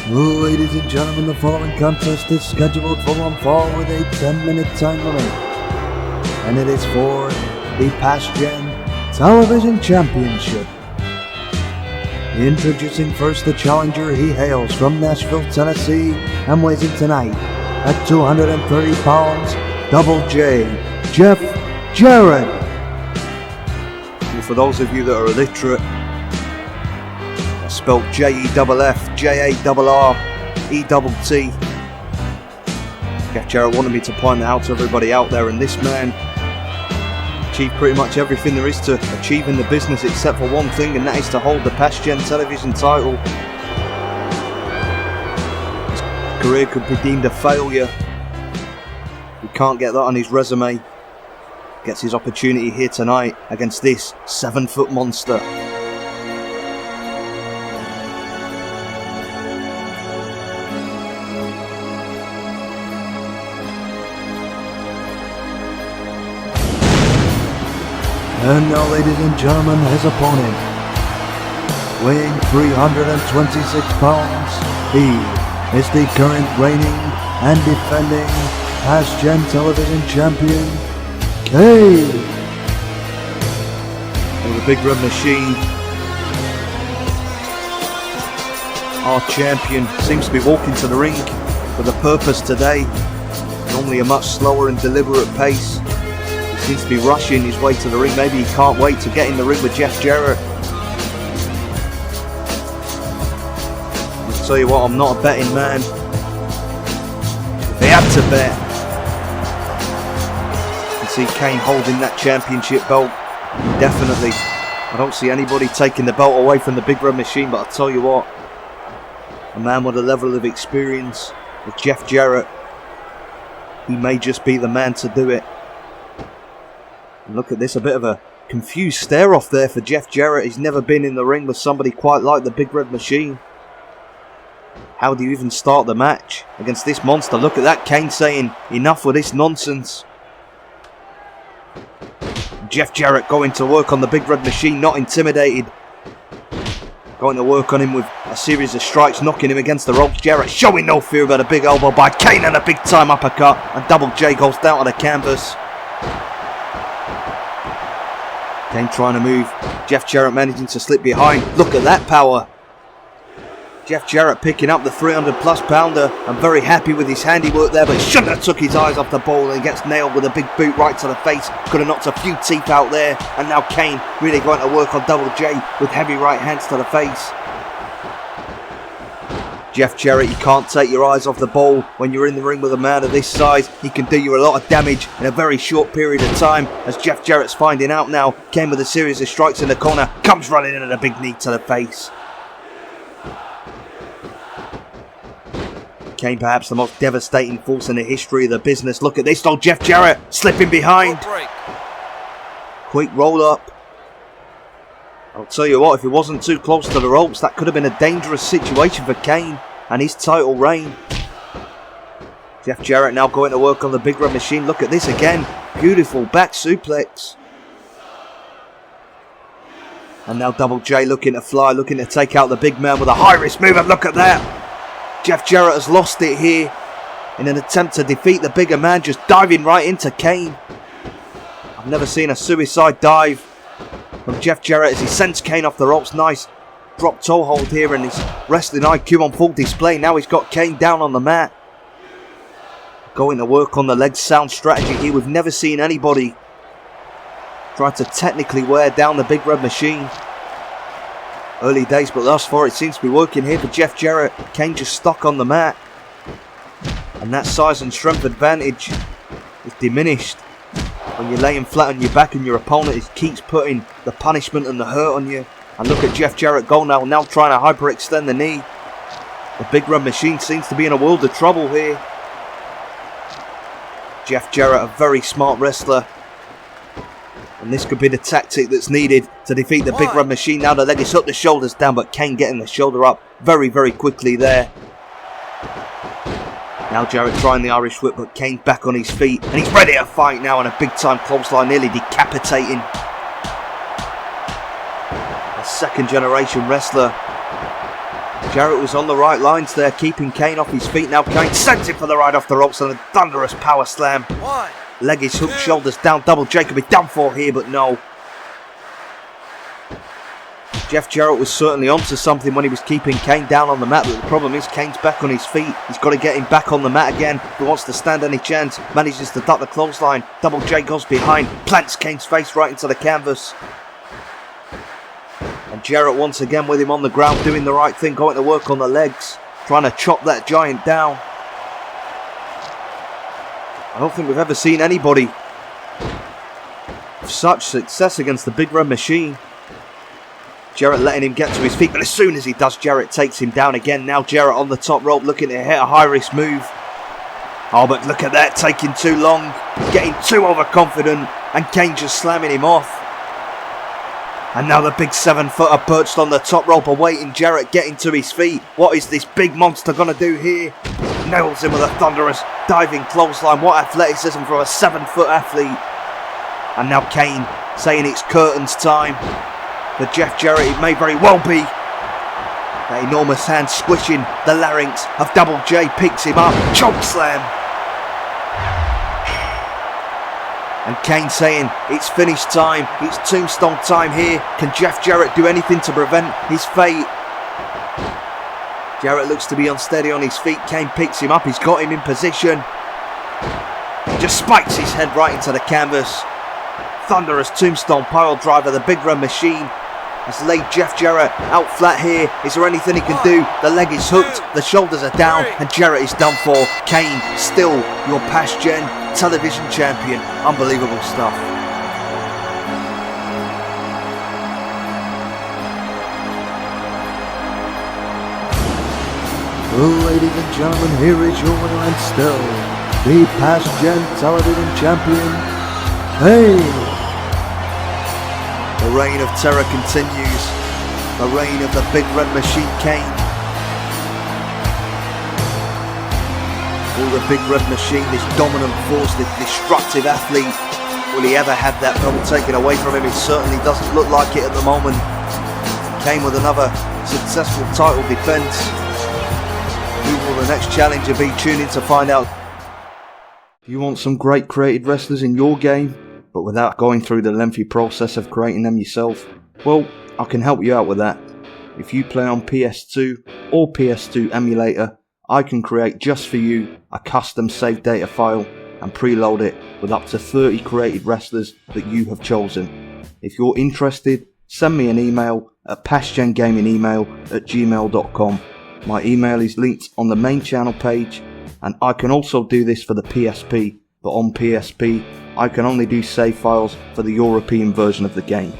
Ladies and gentlemen, the following contest is scheduled for one fall with a 10-minute time limit. And it is for the Pastgen TV Championship. Introducing first the challenger. He hails from Nashville, Tennessee, and weighs in tonight at 230 pounds, Double J, Jeff Jarrett. And for those of you that are illiterate, it's spelled Jeff, Jarrett. Jeff Jarrett wanted me to point that out to everybody out there, and this man achieved pretty much everything there is to achieve in the business except for one thing, and that is to hold the Pastgen television title. His career could be deemed a failure. He can't get that on his resume. Gets his opportunity here tonight against this 7-foot monster. And now, ladies and gentlemen, his opponent, weighing 326 pounds, he is the current reigning and defending Pastgen television champion, Kane. And the Big Red Machine, our champion, seems to be walking to the ring with a purpose today. Normally a much slower and deliberate pace. Seems to be rushing his way to the ring. Maybe he can't wait to get in the ring with Jeff Jarrett. I'll tell you what, I'm not a betting man. If he had to bet, you can see Kane holding that championship belt. Definitely. I don't see anybody taking the belt away from the Big Red Machine, but I'll tell you what, a man with a level of experience with Jeff Jarrett, he may just be the man to do it. Look at this, a bit of a confused stare off there for Jeff Jarrett. He's never been in the ring with somebody quite like the Big Red Machine. How do you even start the match against this monster? Look at that, Kane saying enough with this nonsense. Jeff Jarrett going to work on the Big Red Machine, not intimidated. Going to work on him with a series of strikes, knocking him against the ropes. Jarrett showing no fear about a big elbow by Kane and a big time uppercut. And Double J goes down on the canvas. Kane trying to move. Jeff Jarrett managing to slip behind. Look at that power. Jeff Jarrett picking up the 300+ pounder. I'm very happy with his handiwork there, but he shouldn't have took his eyes off the ball, and he gets nailed with a big boot right to the face. Could have knocked a few teeth out there. And now Kane really going to work on Double J with heavy right hands to the face. Jeff Jarrett, you can't take your eyes off the ball when you're in the ring with a man of this size. He can do you a lot of damage in a very short period of time, as Jeff Jarrett's finding out now. Came with a series of strikes in the corner, comes running in at a big knee to the face. Kane perhaps the most devastating force in the history of the business. Look at this though, Jeff Jarrett slipping behind. Quick roll up. I'll tell you what, if he wasn't too close to the ropes, that could have been a dangerous situation for Kane and his title reign. Jeff Jarrett now going to work on the Big Red Machine. Look at this again. Beautiful back suplex. And now Double J looking to fly, looking to take out the big man with a high-risk move. And look at that. Jeff Jarrett has lost it here in an attempt to defeat the bigger man, just diving right into Kane. I've never seen a suicide dive from Jeff Jarrett as he sends Kane off the ropes. Nice drop toe hold here, and his wrestling IQ on full display. Now he's got Kane down on the mat. Going to work on the leg sound strategy here. We've never seen anybody try to technically wear down the Big Red Machine. Early days, but thus far it seems to be working here for Jeff Jarrett. Kane just stuck on the mat, and that size and strength advantage is diminished when you're laying flat on your back and your opponent keeps putting the punishment and the hurt on you. And look at Jeff Jarrett go now trying to hyperextend the knee. The Big Red Machine seems to be in a world of trouble here. Jeff Jarrett, a very smart wrestler, and this could be the tactic that's needed to defeat the Big Red Machine. Now the leg is up, the shoulders down, but Kane getting the shoulder up very, very quickly there. Now Jarrett trying the Irish whip, but Kane's back on his feet, and he's ready to fight now, and a big time clothesline, nearly decapitating a second generation wrestler Jarrett was on the right lines there, keeping Kane off his feet. Now Kane sends him for the ride off the ropes and a thunderous power slam. Leg is hooked, shoulders down. Double J could be done for here, but no. Jeff Jarrett was certainly onto something when he was keeping Kane down on the mat, but the problem is Kane's back on his feet. He's got to get him back on the mat again if he wants to stand any chance. Manages to duck the clothesline. Double J goes behind, plants Kane's face right into the canvas. And Jarrett once again with him on the ground, doing the right thing, going to work on the legs, trying to chop that giant down. I don't think we've ever seen anybody of such success against the Big Red Machine. Jarrett letting him get to his feet, but as soon as he does, Jarrett takes him down again. Now Jarrett on the top rope, looking to hit a high-risk move. Oh, but look at that, taking too long, getting too overconfident, and Kane just slamming him off. And now the big 7-footer perched on the top rope, awaiting Jarrett getting to his feet. What is this big monster going to do here? Nails him with a thunderous diving clothesline. What athleticism from a 7-foot athlete. And now Kane saying it's curtains time. For Jeff Jarrett, it may very well be. That enormous hand squishing the larynx of Double J, picks him up, choke slam. And Kane saying it's finish time, it's tombstone time here. Can Jeff Jarrett do anything to prevent his fate? Jarrett looks to be unsteady on his feet. Kane picks him up, he's got him in position. He just spikes his head right into the canvas. Thunderous tombstone pile driver, the Big Red Machine has laid Jeff Jarrett out flat here. Is there anything he can do? The leg is hooked, the shoulders are down, and Jarrett is done for. Kane, still your Pastgen television champion. Unbelievable stuff. Well, ladies and gentlemen, here is your winner and still the Pastgen television champion, Kane. The reign of terror continues. The reign of the Big Red Machine, Kane. Will the Big Red Machine, this dominant force, this destructive athlete, will he ever have that belt taken away from him? It certainly doesn't look like it at the moment. Kane with another successful title defense. Who will the next challenger be? Tune in to find out. If you want some great created wrestlers in your game, but without going through the lengthy process of creating them yourself, well, I can help you out with that. If you play on PS2 or PS2 emulator, I can create just for you a custom save data file and preload it with up to 30 created wrestlers that you have chosen. If you're interested, send me an email at pastgengamingemail@gmail.com. My email is linked on the main channel page, and I can also do this for the PSP, but on PSP I can only do save files for the European version of the game.